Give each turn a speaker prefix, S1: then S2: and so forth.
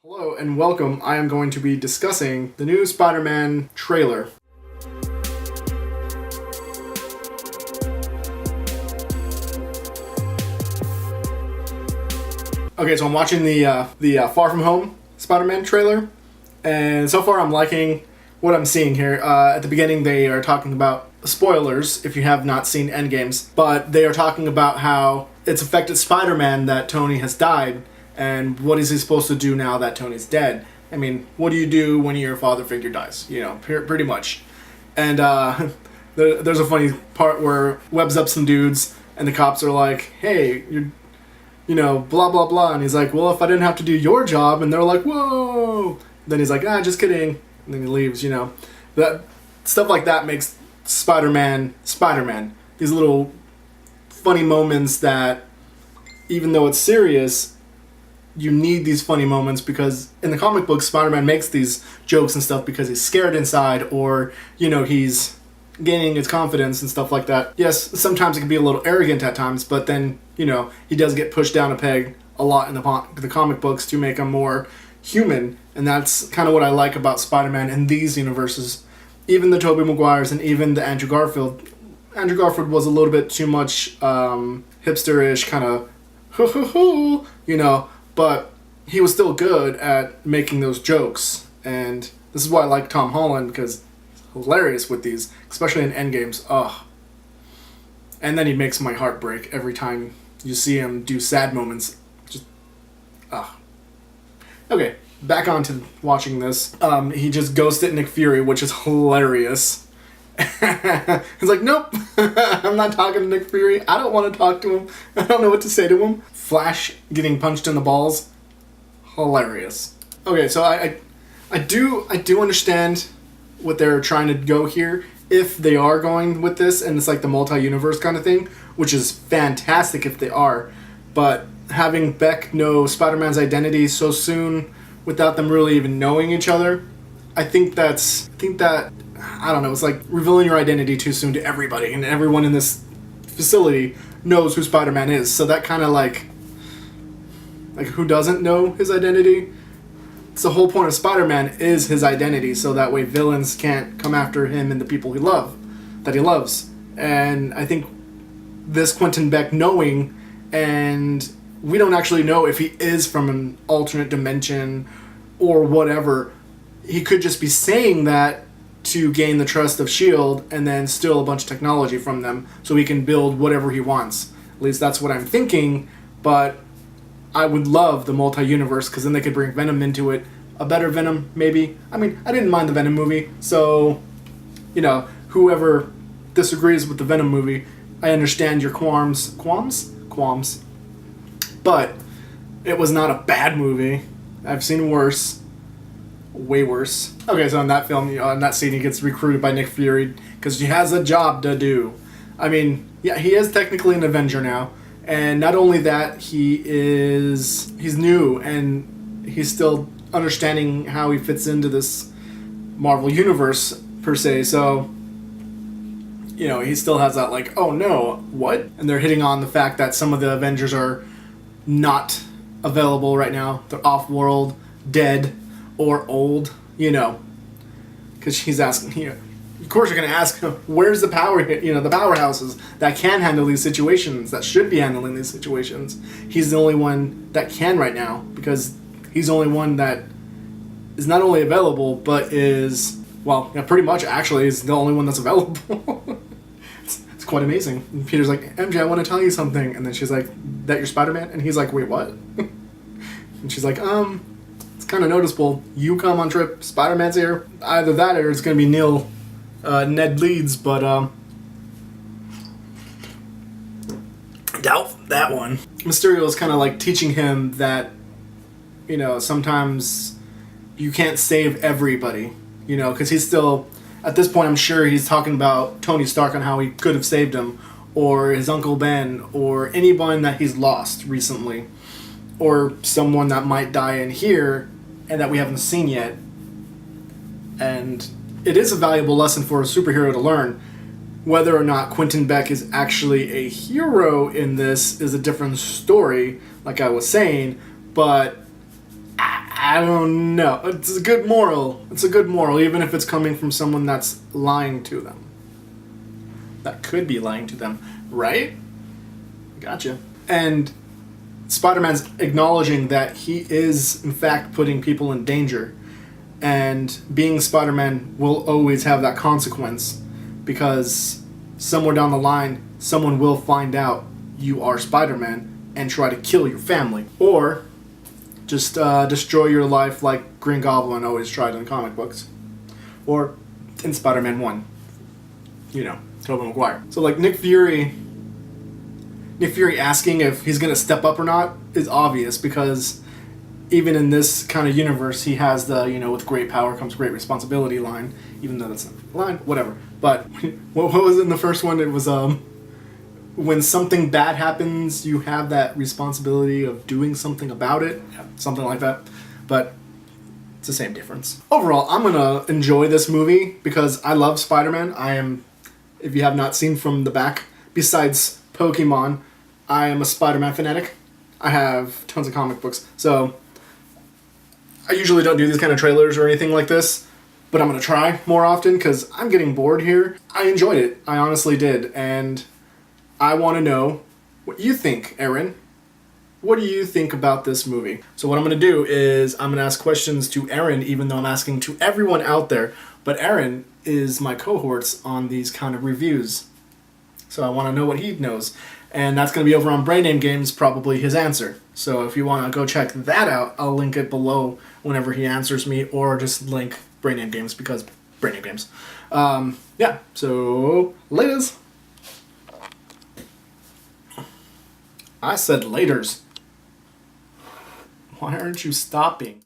S1: Hello and welcome. I am going to be discussing the new Spider-Man trailer. Okay, so I'm watching the Far From Home Spider-Man trailer, and so far I'm liking what I'm seeing here. At the beginning they are talking about spoilers if you have not seen Endgames, but they are talking about how it's affected Spider-Man that Tony has died. And what is he supposed to do now that Tony's dead? I mean, what do you do when your father figure dies? You know, pretty much. And there's a funny part where Webb's up some dudes, and the cops are like, hey, blah, blah, blah. And he's like, well, if I didn't have to do your job. And they're like, whoa. Then he's like, just kidding. And then he leaves, That stuff like that makes Spider-Man. These little funny moments that, even though it's serious, you need these funny moments because in the comic books, Spider-Man makes these jokes and stuff because he's scared inside or, he's gaining his confidence and stuff like that. Yes, sometimes it can be a little arrogant at times, but then, he does get pushed down a peg a lot in the comic books to make him more human. And that's kind of what I like about Spider-Man in these universes. Even the Tobey Maguires and even the Andrew Garfield. Andrew Garfield was a little bit too much hipster-ish kind of but he was still good at making those jokes, and this is why I like Tom Holland, because he's hilarious with these, especially in Endgames. And then he makes my heart break every time you see him do sad moments. Okay, back on to watching this. He just ghosted Nick Fury, which is hilarious. He's like, nope, I'm not talking to Nick Fury. I don't want to talk to him. I don't know what to say to him. Flash getting punched in the balls, hilarious. Okay, so I do understand what they're trying to go here, if they are going with this, and it's like the multi-universe kind of thing, which is fantastic if they are. But having Beck know Spider-Man's identity so soon, without them really even knowing each other, I think that I don't know, it's like revealing your identity too soon to everybody, and everyone in this facility knows who Spider-Man is. So that kind of like who doesn't know his identity? It's the whole point of Spider-Man is his identity, so that way villains can't come after him and the people he loves. And I think this Quentin Beck knowing, and we don't actually know if he is from an alternate dimension or whatever. He could just be saying that to gain the trust of S.H.I.E.L.D. and then steal a bunch of technology from them so he can build whatever he wants. At least that's what I'm thinking, but I would love the multi-universe because then they could bring Venom into it. A better Venom, maybe. I mean, I didn't mind the Venom movie, so, whoever disagrees with the Venom movie, I understand your qualms. But it was not a bad movie. I've seen worse. Way worse. Okay, so in that film, in that scene, he gets recruited by Nick Fury because he has a job to do. I mean, yeah, he is technically an Avenger now, and not only that, he's new and he's still understanding how he fits into this Marvel universe per se. So, he still has that like, oh no, what? And they're hitting on the fact that some of the Avengers are not available right now. They're off-world, dead, or old, because he's asking, of course you're going to ask, where's the power, the powerhouses that can handle these situations, that should be handling these situations. He's the only one that can right now, because he's the only one that is not only available, but is, pretty much actually is the only one that's available. It's quite amazing. And Peter's like, MJ, I want to tell you something. And then she's like, that you're Spider-Man? And he's like, wait, what? And she's like, it's kind of noticeable. You come on trip, Spider-Man's here. Either that or it's going to be Ned Leeds, but doubt that one. Mysterio is kind of like teaching him that, sometimes you can't save everybody, because he's still, at this point I'm sure he's talking about Tony Stark and how he could have saved him, or his Uncle Ben, or anyone that he's lost recently, or someone that might die in here and that we haven't seen yet. And it is a valuable lesson for a superhero to learn. Whether or not Quentin Beck is actually a hero in this is a different story, like I was saying, but I don't know. It's a good moral. It's a good moral, even if it's coming from someone that's lying to them. That could be lying to them, right? Gotcha. And Spider-Man's acknowledging that he is, in fact, putting people in danger. And being Spider-Man will always have that consequence, because somewhere down the line, someone will find out you are Spider-Man and try to kill your family. Or just destroy your life like Green Goblin always tried in comic books. Or in Spider-Man 1. You know, Tobey Maguire. So like Nick Fury asking if he's going to step up or not is obvious, because even in this kind of universe, he has the, with great power comes great responsibility line, even though that's not a line, whatever. But what was it in the first one? It was, when something bad happens, you have that responsibility of doing something about it. Yeah, something like that. But it's the same difference. Overall, I'm going to enjoy this movie because I love Spider-Man. I am, if you have not seen from the back, besides Pokemon, I am a Spider-Man fanatic. I have tons of comic books. So I usually don't do these kind of trailers or anything like this, but I'm going to try more often because I'm getting bored here. I enjoyed it. I honestly did. And I want to know what you think, Aaron. What do you think about this movie? So what I'm going to do is I'm going to ask questions to Aaron, even though I'm asking to everyone out there. But Aaron is my cohorts on these kind of reviews. So I want to know what he knows. And that's going to be over on Brain Name Games, probably his answer. So if you want to go check that out, I'll link it below whenever he answers me, or just link Brain Name Games because Brain Name Games. Yeah, so laters. I said laters. Why aren't you stopping?